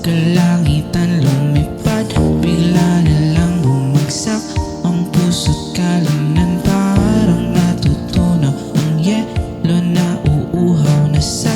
kalangitan lumipad, bigla na lang bumagsak ang puso't kalamnan. Parang natutunaw ang yelo na uuhaw na sa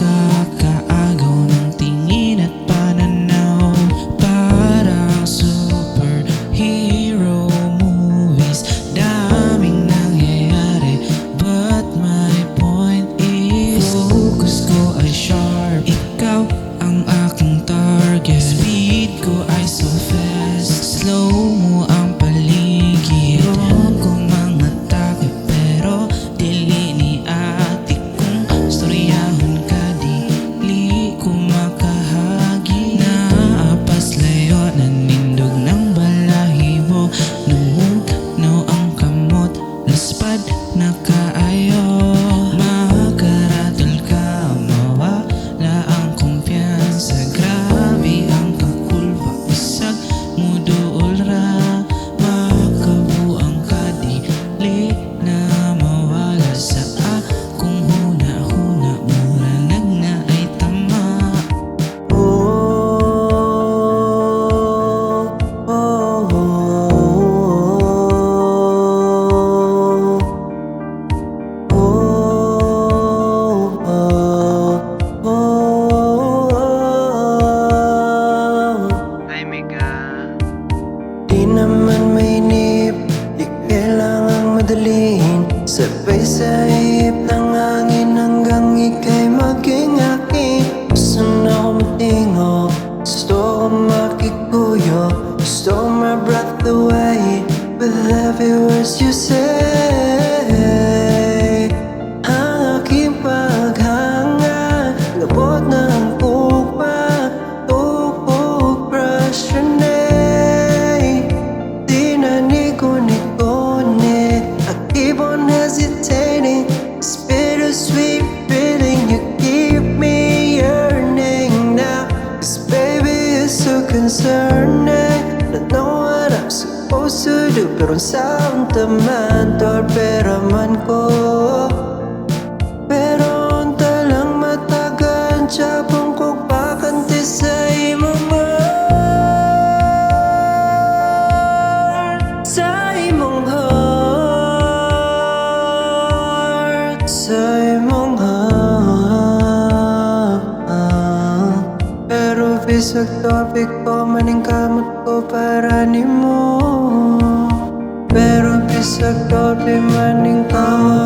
kakaagaw ng tingin at pananaw. Parang superhero movies, daming nangyayari, but my point is focus ko ay sharp, ikaw ang aking target. Speed ko ay so fast, slow mo ang paligid. Huwag kong mga take pero dili ni ate kong storyahon ka, dili ko makahagi. Naapas layo, nanindog ng balahibo, namugnaw ang kamot, laspad na kaayo. Makaratol ka, mawala ang kumpiyansa. Grabe ang kakulba, isag mo duol ra. Makabuang ka, dili na mawala sa akong huna-huna. Mura na ay tama. Di naman mainip, di kailangang madaliin. Sabay sa ihip ng hangin hanggang ika'y maging akin. Gusto na akong matingo, gusto akong makikuyo, gusto kong ma-breath away with every words you say. Ang aking paghanga, labot ng pupa, toothbrush yun eh. Di na nikoni-koni, I keep on hesitating. It's bittersweet feeling you keep me yearning now. 'Cause baby it's so concerning. Don't know what I'm supposed to do, pero saan taman torpera man ko. Pero unta lang matagan, tiyapong ko pakanti sa imong heart. Sa imong heart, sa imong heart. Pero bisag topic ko, maning kamot ko para nimo. Pero bisag topic maning kamot